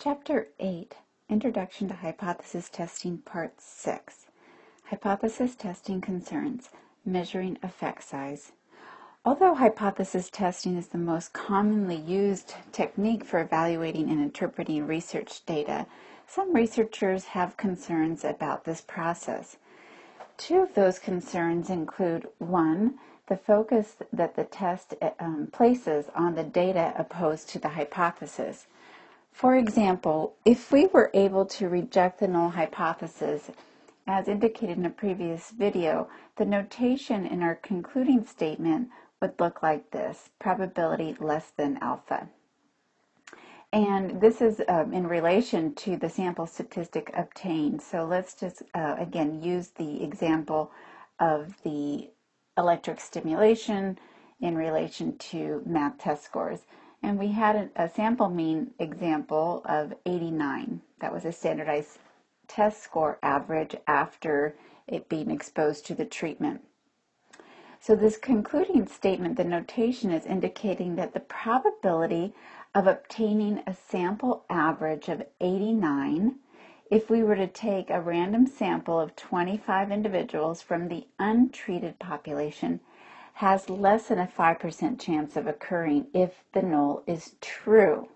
Chapter 8, Introduction to Hypothesis Testing, Part 6. Hypothesis testing concerns measuring effect size. Although hypothesis testing is the most commonly used technique for evaluating and interpreting research data, some researchers have concerns about this process. Two of those concerns include, one, the focus that the test places on the data opposed to the hypothesis. For example, if we were able to reject the null hypothesis, as indicated in a previous video, the notation in our concluding statement would look like this: probability less than alpha. And this is in relation to the sample statistic obtained. So let's just, again, use the example of the electric stimulation in relation to math test scores. And we had a sample mean example of 89. That was a standardized test score average after it being exposed to the treatment. So this concluding statement, the notation is indicating that the probability of obtaining a sample average of 89, if we were to take a random sample of 25 individuals from the untreated population, has less than a 5% chance of occurring if the null is true.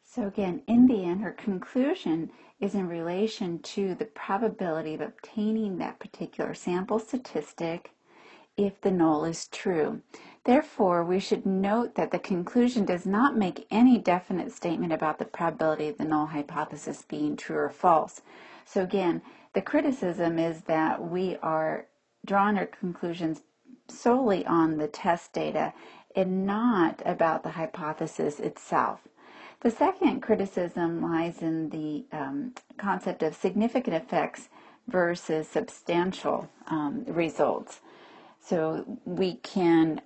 So again, in the end, her conclusion is in relation to the probability of obtaining that particular sample statistic if the null is true. Therefore, we should note that the conclusion does not make any definite statement about the probability of the null hypothesis being true or false. So again, the criticism is that we are drawing our conclusions solely on the test data and not about the hypothesis itself. The second criticism lies in the concept of significant effects versus substantial results. So we can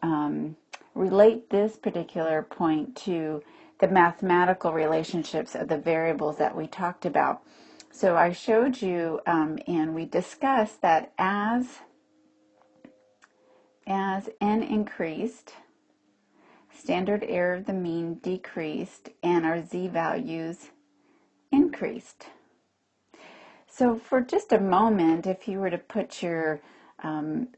relate this particular point to the mathematical relationships of the variables that we talked about. So I showed you and we discussed that as n increased, standard error of the mean decreased and our z-values increased. So for just a moment, if you were to put your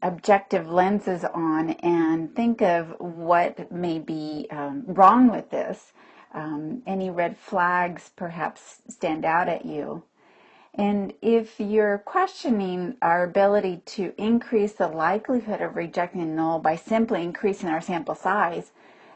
objective lenses on and think of what may be wrong with this, any red flags perhaps stand out at you. And if you're questioning our ability to increase the likelihood of rejecting a null by simply increasing our sample size,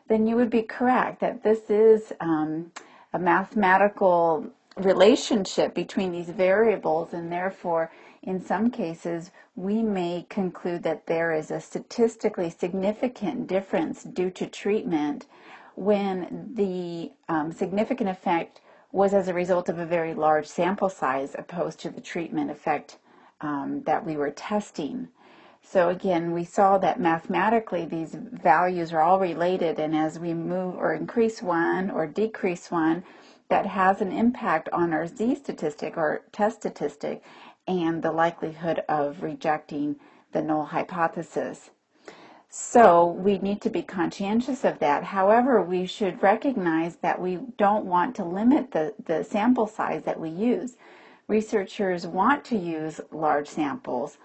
then you would be correct that this is a mathematical relationship between these variables, and therefore in some cases we may conclude that there is a statistically significant difference due to treatment when the significant effect was as a result of a very large sample size opposed to the treatment effect that we were testing. So again, we saw that mathematically these values are all related, and as we move or increase one or decrease one, that has an impact on our z-statistic or test statistic and the likelihood of rejecting the null hypothesis. So we need to be conscientious of that. However, we should recognize that we don't want to limit the sample size that we use. Researchers want to use large samples,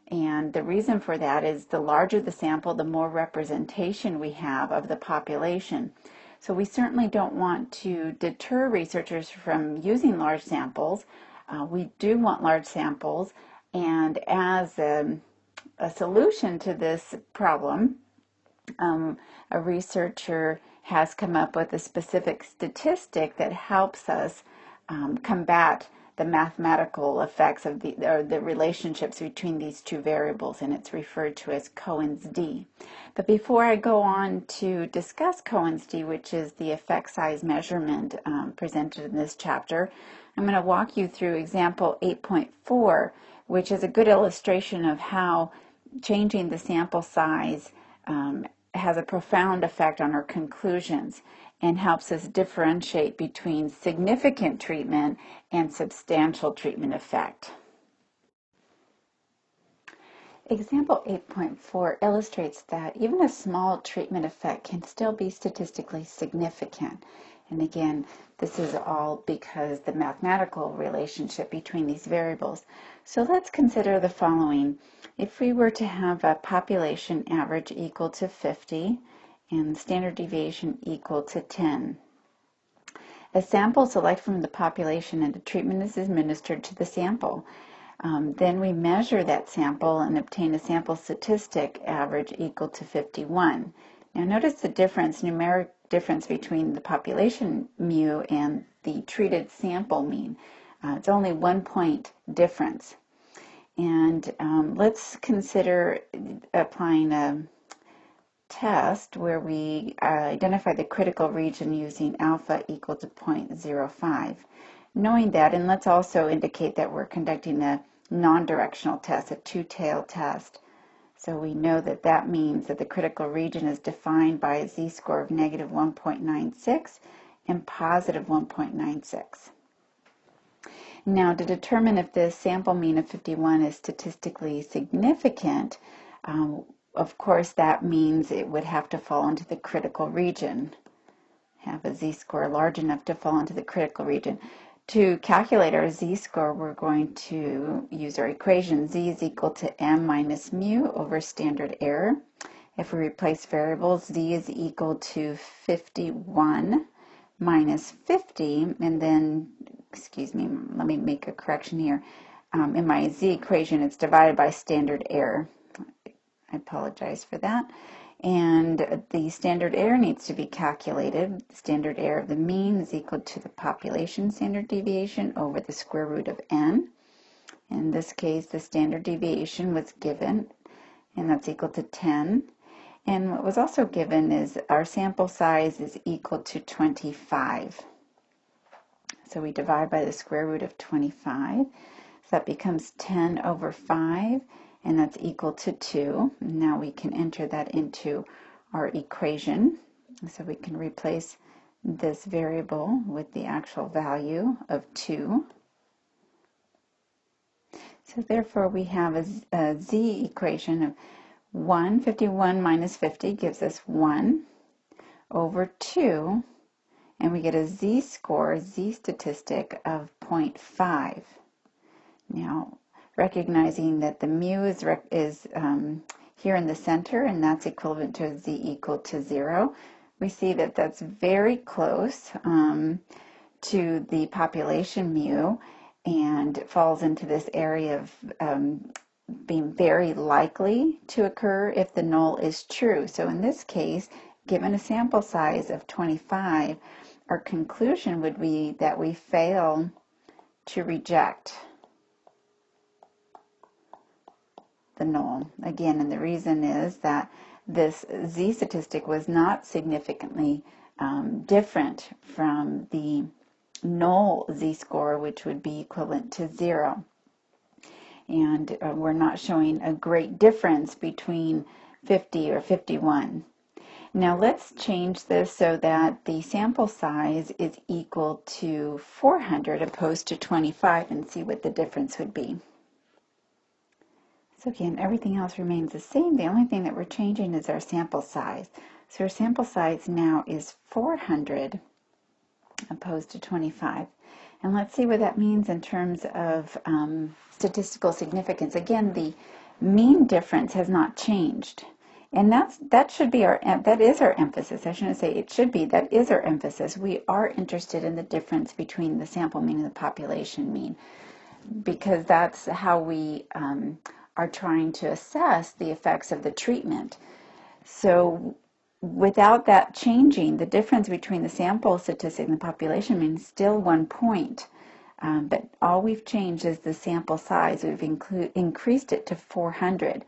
and the reason for that is the larger the sample, the more representation we have of the population. So we certainly don't want to deter researchers from using large samples. We do want large samples, and as a solution to this problem, a researcher has come up with a specific statistic that helps us combat the mathematical effects of the relationships between these two variables, and it's referred to as Cohens D. But before I go on to discuss Cohens D, which is the effect size measurement presented in this chapter, I'm going to walk you through example 8.4, which is a good illustration of how changing the sample size has a profound effect on our conclusions and helps us differentiate between significant treatment and substantial treatment effect. Example 8.4 illustrates that even a small treatment effect can still be statistically significant. And again, this is all because the mathematical relationship between these variables. So let's consider the following. If we were to have a population average equal to 50 and standard deviation equal to 10, a sample selected from the population and a treatment is administered to the sample. Then we measure that sample and obtain a sample statistic average equal to 51. Now notice the difference, numeric difference between the population mu and the treated sample mean. It's only 1 point difference. And let's consider applying a test where we identify the critical region using alpha equal to 0.05. Knowing that, and let's also indicate that we're conducting a non-directional test, a two-tailed test. So we know that that means that the critical region is defined by a z-score of negative 1.96 and positive 1.96. Now, to determine if the sample mean of 51 is statistically significant, of course that means it would have to fall into the critical region, have a z-score large enough to fall into the critical region. To calculate our z-score, we're going to use our equation. Z is equal to m minus mu over standard error. If we replace variables, z is equal to 51 minus 50, and then, excuse me, let me make a correction here. In my z equation, it's divided by standard error. I apologize for that. And the standard error needs to be calculated. The standard error of the mean is equal to the population standard deviation over the square root of n. In this case, the standard deviation was given, and that's equal to 10. And what was also given is our sample size is equal to 25. So we divide by the square root of 25. So that becomes 10 over 5. And that's equal to 2. Now we can enter that into our equation. So we can replace this variable with the actual value of 2. So therefore we have a z equation of 51 minus 50 gives us 1 over 2. And we get a z-score, z statistic of 0.5. Now, recognizing that the mu is here in the center, and that's equivalent to z equal to 0. We see that that's very close to the population mu and falls into this area of being very likely to occur if the null is true. So in this case, given a sample size of 25, our conclusion would be that we fail to reject the null. Again, and the reason is that this z statistic was not significantly different from the null z-score, which would be equivalent to 0. And we're not showing a great difference between 50 or 51. Now let's change this so that the sample size is equal to 400 opposed to 25 and see what the difference would be. So again, everything else remains the same. The only thing that we're changing is our sample size. So our sample size now is 400 opposed to 25. And let's see what that means in terms of statistical significance. Again, the mean difference has not changed. And that is our emphasis. I shouldn't say it should be, that is our emphasis. We are interested in the difference between the sample mean and the population mean, because that's how we are trying to assess the effects of the treatment. So without that changing, the difference between the sample statistic and the population mean is still 1 point. But all we've changed is the sample size. We've increased it to 400.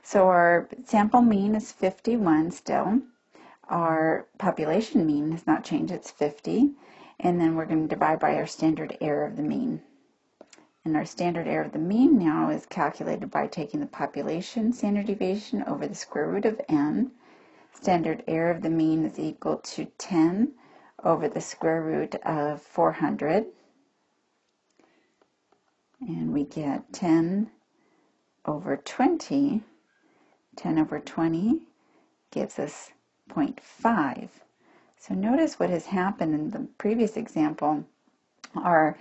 So our sample mean is 51 still. Our population mean has not changed, it's 50. And then we're going to divide by our standard error of the mean. And our standard error of the mean now is calculated by taking the population standard deviation over the square root of n. Standard error of the mean is equal to 10 over the square root of 400. And we get 10 over 20, 10 over 20 gives us 0.5. So notice what has happened in the previous example. Our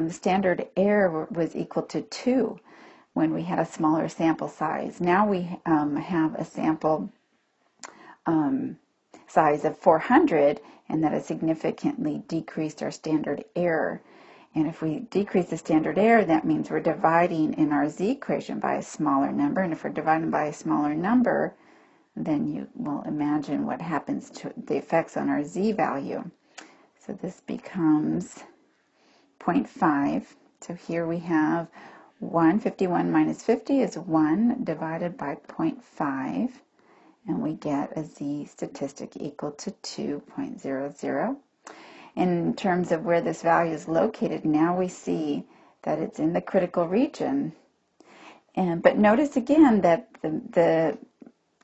standard error was equal to 2 when we had a smaller sample size. Now we have a sample size of 400, and that has significantly decreased our standard error. And if we decrease the standard error, that means we're dividing in our z equation by a smaller number. And if we're dividing by a smaller number, then you will imagine what happens to the effects on our z value. So this becomes 0.5. So here we have 51 minus 50 is 1 divided by 0.5. And we get a z statistic equal to 2.00. In terms of where this value is located, now we see that it's in the critical region. But notice again that the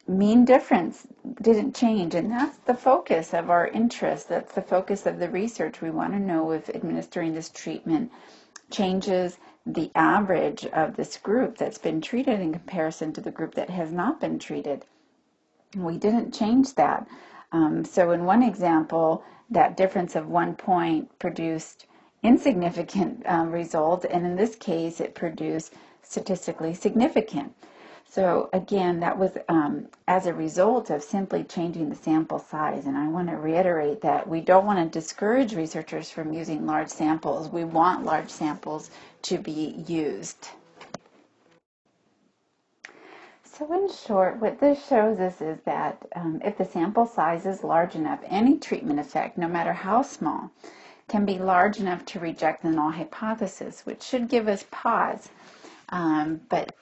mean difference didn't change, and that's the focus of our interest. That's the focus of the research. We want to know if administering this treatment changes the average of this group that's been treated in comparison to the group that has not been treated. We didn't change that. So in one example, that difference of 1 point produced insignificant results, and in this case it produced statistically significant. So again, that was as a result of simply changing the sample size. And I want to reiterate that we don't want to discourage researchers from using large samples. We want large samples to be used. So in short, what this shows us is that if the sample size is large enough, any treatment effect, no matter how small, can be large enough to reject the null hypothesis, which should give us pause. But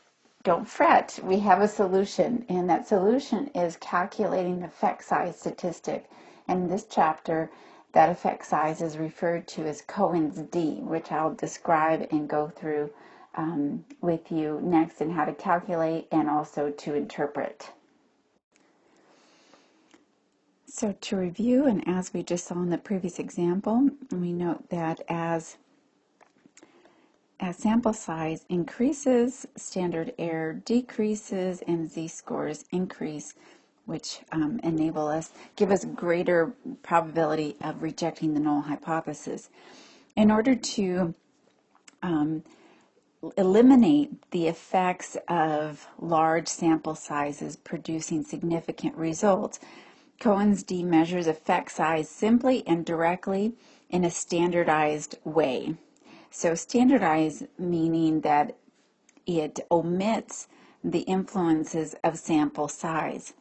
don't fret, we have a solution, and that solution is calculating the effect size statistic. And in this chapter, that effect size is referred to as Cohens D, which I'll describe and go through with you next in how to calculate and also to interpret. So to review, and as we just saw in the previous example, we note that as sample size increases, standard error decreases, and z-scores increase, which give us greater probability of rejecting the null hypothesis. In order to eliminate the effects of large sample sizes producing significant results, Cohens D measures effect size simply and directly in a standardized way. So standardized meaning that it omits the influences of sample size.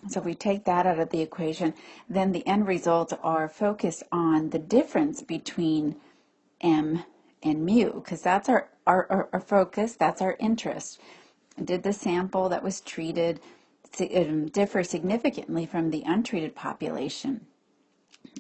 So if we take that out of the equation, then the end results are focused on the difference between m and mu, because that's our focus, that's our interest. Did the sample that was treated differ significantly from the untreated population?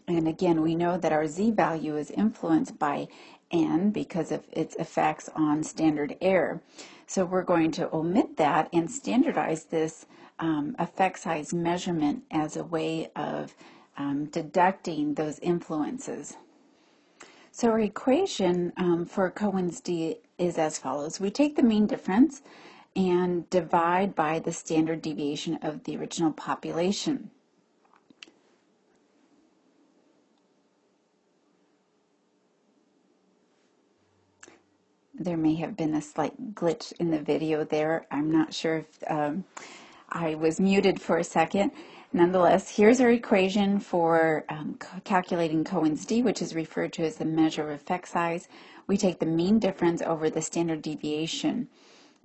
And again, we know that our z-value is influenced by n because of its effects on standard error. So we're going to omit that and standardize this effect size measurement as a way of deducting those influences. So our equation for Cohens D is as follows. We take the mean difference and divide by the standard deviation of the original population. There may have been a slight glitch in the video there. I'm not sure if I was muted for a second. Nonetheless, here's our equation for calculating Cohens D, which is referred to as the measure of effect size. We take the mean difference over the standard deviation,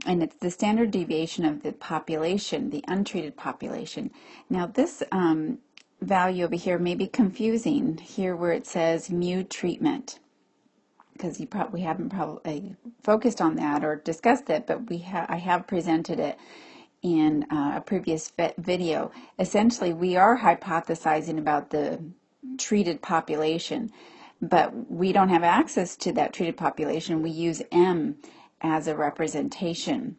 and it's the standard deviation of the population, the untreated population. Now this value over here may be confusing here where it says mu treatment, because we haven't probably focused on that or discussed it, but I have presented it in a previous video. Essentially, we are hypothesizing about the treated population, but we don't have access to that treated population. We use M as a representation.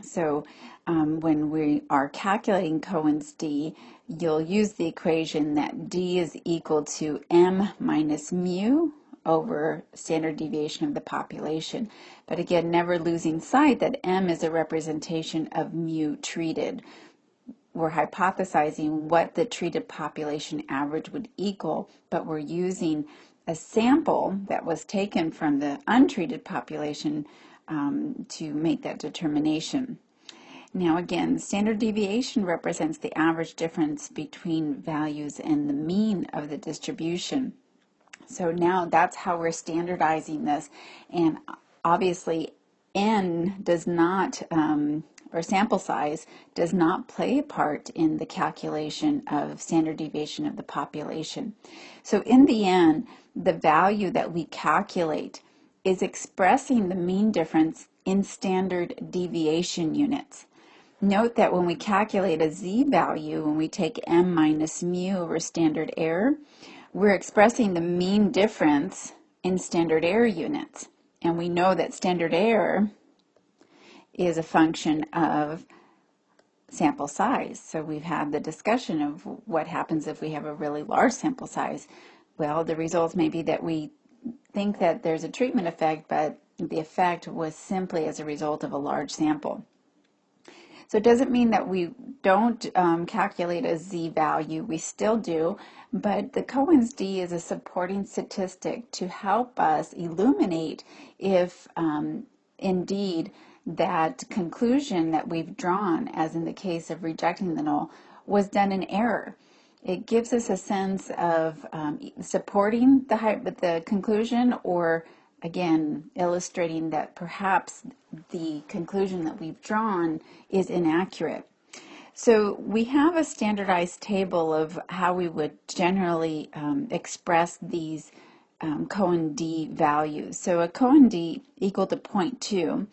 So when we are calculating Cohens D, you'll use the equation that D is equal to M minus mu over standard deviation of the population. But again, never losing sight that M is a representation of mu treated. We're hypothesizing what the treated population average would equal, but we're using a sample that was taken from the untreated population to make that determination. Now again, standard deviation represents the average difference between values and the mean of the distribution. So now that's how we're standardizing this, and obviously N does not, or sample size does not play a part in the calculation of standard deviation of the population. So in the end, the value that we calculate is expressing the mean difference in standard deviation units. Note that when we calculate a z-value, when we take m minus mu over standard error, we're expressing the mean difference in standard error units. And we know that standard error is a function of sample size. So we've had the discussion of what happens if we have a really large sample size. Well, the results may be that we think that there's a treatment effect, but the effect was simply as a result of a large sample. So it doesn't mean that we don't calculate a z-value. We still do, but the Cohens D is a supporting statistic to help us illuminate if indeed that conclusion that we've drawn, as in the case of rejecting the null, was done in error. It gives us a sense of supporting the conclusion, or again, illustrating that perhaps the conclusion that we've drawn is inaccurate. So we have a standardized table of how we would generally express these Cohen D values. So a Cohen D equal to 0.2.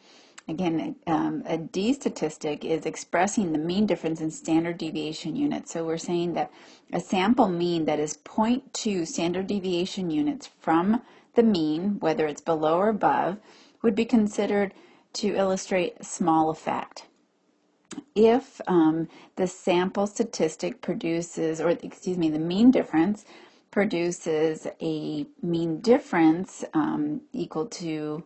Again, a D statistic is expressing the mean difference in standard deviation units. So we're saying that a sample mean that is 0.2 standard deviation units from the mean, whether it's below or above, would be considered to illustrate a small effect. If the sample statistic produces, or excuse me, the mean difference produces a mean difference equal to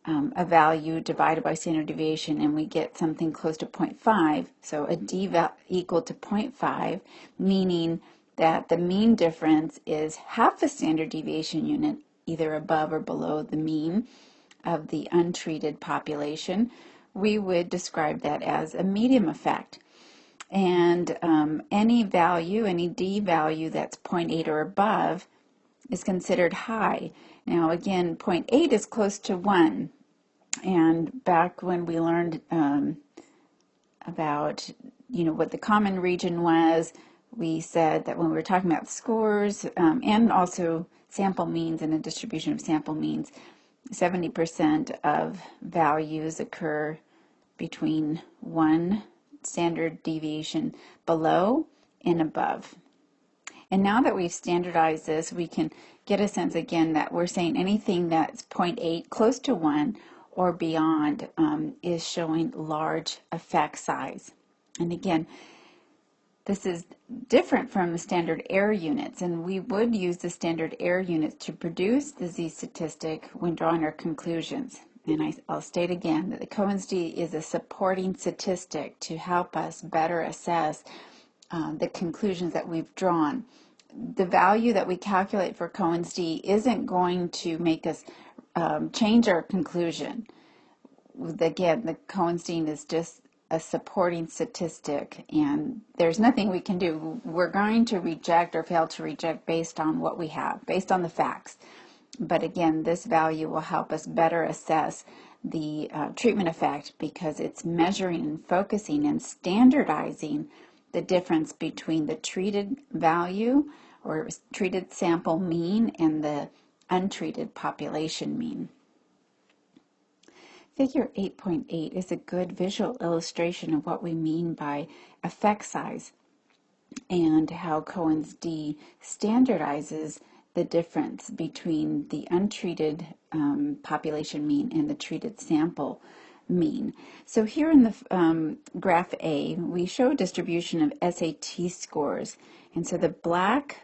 a value divided by standard deviation, and we get something close to 0.5, so a D equal to 0.5, meaning that the mean difference is half a standard deviation unit, either above or below the mean of the untreated population, we would describe that as a medium effect. And any value, any D value that's 0.8 or above is considered high. Now again, 0.8 is close to 1. And back when we learned about, what the common region was, we said that when we were talking about scores and also sample means and a distribution of sample means, 70% of values occur between 1 standard deviation below and above. And now that we've standardized this, we can get a sense again that we're saying anything that's 0.8, close to 1, or beyond is showing large effect size. And again, this is different from the standard error units, and we would use the standard error units to produce the Z statistic when drawing our conclusions. And I'll state again that the Cohens D is a supporting statistic to help us better assess the conclusions that we've drawn. The value that we calculate for Cohens D isn't going to make us change our conclusion. Again, the Cohens D is just a supporting statistic, and there's nothing we can do. We're going to reject or fail to reject based on what we have, based on the facts. But again, this value will help us better assess the treatment effect because it's measuring and focusing and standardizing the difference between the treated value or treated sample mean and the untreated population mean. Figure 8.8 is a good visual illustration of what we mean by effect size and how Cohens D standardizes the difference between the untreated population mean and the treated sample mean. So here in the graph A, we show a distribution of SAT scores. And so the black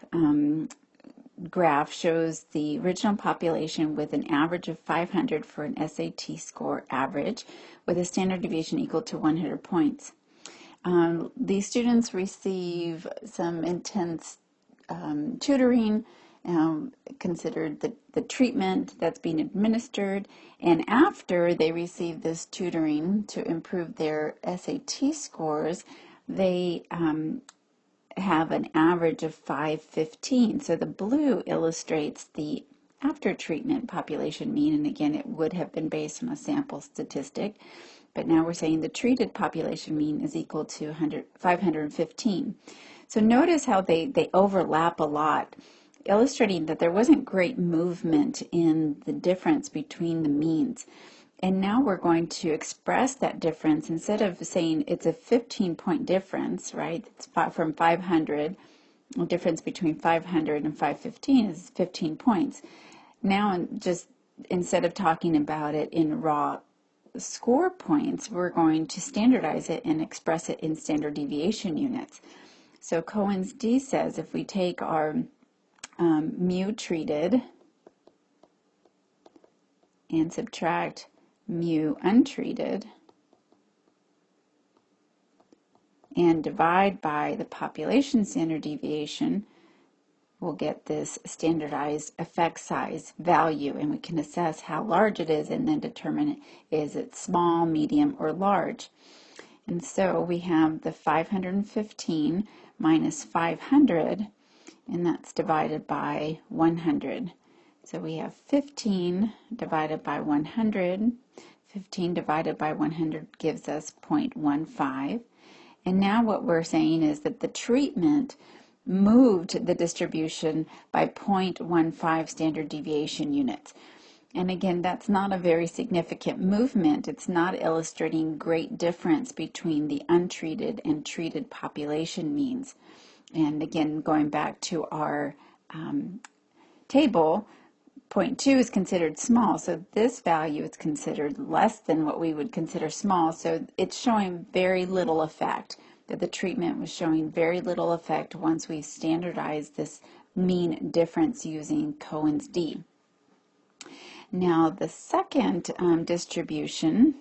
graph shows the original population with an average of 500 for an SAT score average with a standard deviation equal to 100 points. These students receive some intense tutoring, considered the treatment that's being administered, and after they receive this tutoring to improve their SAT scores, they have an average of 515. So the blue illustrates the after treatment population mean, and again it would have been based on a sample statistic, but now we're saying the treated population mean is equal to 515. So notice how they overlap a lot, illustrating that there wasn't great movement in the difference between the means. And now we're going to express that difference. Instead of saying it's a 15-point difference, right? It's from 500, the difference between 500 and 515 is 15 points. Now, just instead of talking about it in raw score points, we're going to standardize it and express it in standard deviation units. So Cohens D says if we take our mu treated and subtract mu untreated and divide by the population standard deviation, we'll get this standardized effect size value, and we can assess how large it is and then determine is it small, medium, or large. And so we have the 515 minus 500, and that's divided by 100. So we have 15 divided by 100. 15 divided by 100 gives us 0.15. And now what we're saying is that the treatment moved the distribution by 0.15 standard deviation units. And again, that's not a very significant movement. It's not illustrating great difference between the untreated and treated population means. And again, going back to our table, 0.2 is considered small, so this value is considered less than what we would consider small, so it's showing very little effect, that the treatment was showing very little effect once we standardized this mean difference using Cohens D. Now the second distribution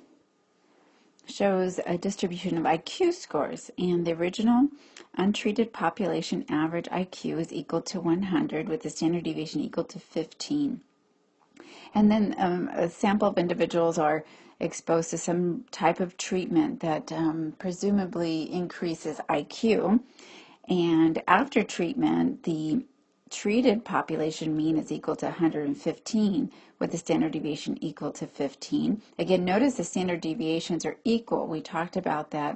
shows a distribution of IQ scores, and the original untreated population average IQ is equal to 100 with the standard deviation equal to 15. And then a sample of individuals are exposed to some type of treatment that presumably increases IQ, and after treatment the treated population mean is equal to 115 with the standard deviation equal to 15. Again, notice the standard deviations are equal. We talked about that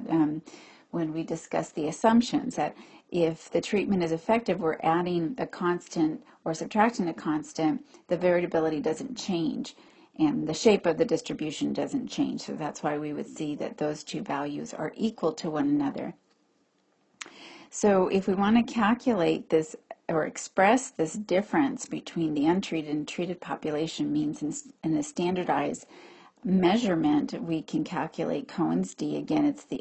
when we discussed the assumptions, that if the treatment is effective, we're adding a constant or subtracting a constant, the variability doesn't change and the shape of the distribution doesn't change. So that's why we would see that those two values are equal to one another. So if we want to calculate this or express this difference between the untreated and treated population means in a standardized measurement, we can calculate Cohens D. Again, it's the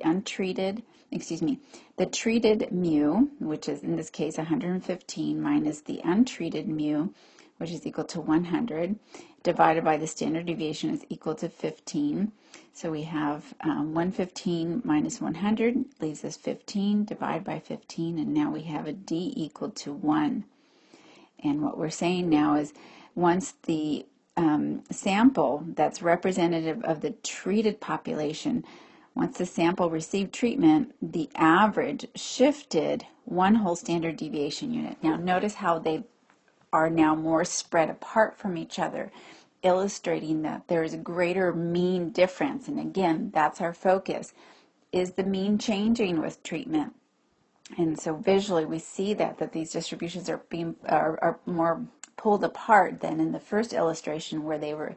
the treated mu, which is in this case 115, minus the untreated mu, which is equal to 100, divided by the standard deviation is equal to 15. So we have 115 minus 100 leaves us 15, divide by 15, and now we have a D equal to 1. And what we're saying now is once the sample that's representative of the treated population, once the sample received treatment, the average shifted one whole standard deviation unit. Now notice how they are now more spread apart from each other, illustrating that there is a greater mean difference. And again, that's our focus. Is the mean changing with treatment? And so visually we see that these distributions are more pulled apart than in the first illustration where they were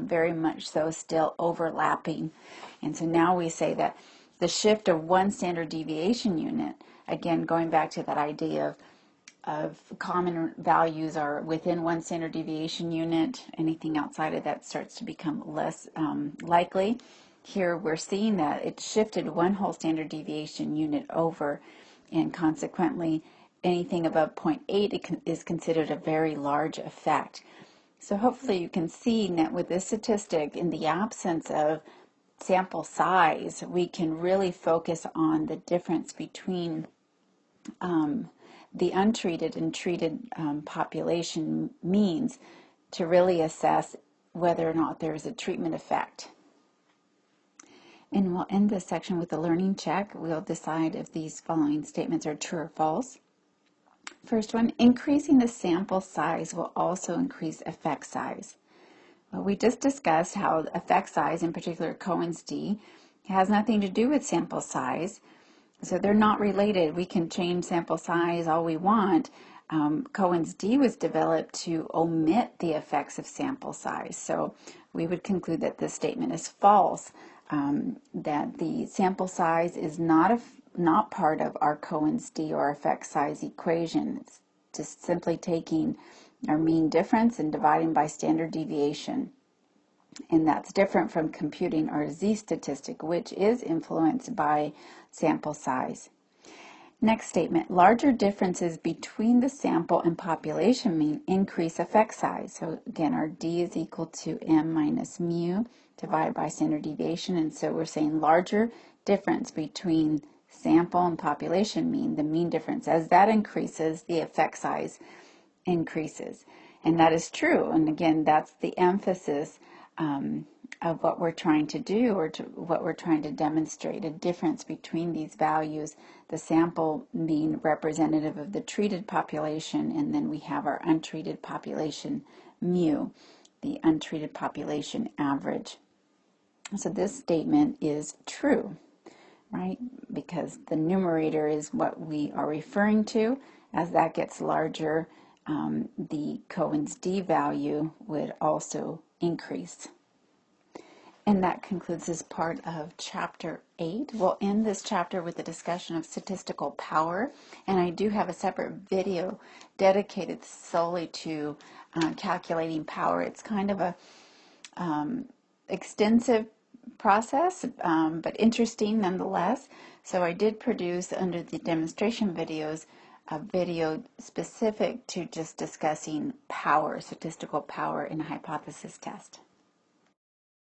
very much so still overlapping. And so now we say that the shift of one standard deviation unit, again going back to that idea of common values are within one standard deviation unit, anything outside of that starts to become less likely. Here we're seeing that it shifted one whole standard deviation unit over, and consequently anything above 0.8 is considered a very large effect. So hopefully you can see that with this statistic, in the absence of sample size, we can really focus on the difference between the untreated and treated population means to really assess whether or not there is a treatment effect. And we'll end this section with a learning check. We'll decide if these following statements are true or false. First one, increasing the sample size will also increase effect size. Well, we just discussed how effect size, in particular Cohens D, has nothing to do with sample size. So they're not related. We can change sample size all we want. Cohens D was developed to omit the effects of sample size. So we would conclude that this statement is false, that the sample size is not part of our Cohens D or effect size equation. It's just simply taking our mean difference and dividing by standard deviation. And that's different from computing our Z statistic, which is influenced by sample size. Next statement, larger differences between the sample and population mean increase effect size. So again, our D is equal to M minus mu divided by standard deviation. And so we're saying larger difference between sample and population mean, the mean difference. As that increases, the effect size increases. And that is true. And again, that's the emphasis of what we're trying to do, or what we're trying to demonstrate, a difference between these values, the sample being representative of the treated population, and then we have our untreated population mu, the untreated population average. So this statement is true, right? Because the numerator is what we are referring to. As that gets larger, the Cohens D value would also increase. And that concludes this part of Chapter 8. We'll end this chapter with a discussion of statistical power, and I do have a separate video dedicated solely to calculating power. It's kind of a extensive process, but interesting nonetheless. So I did produce, under the demonstration videos, a video specific to just discussing power, statistical power in a hypothesis test.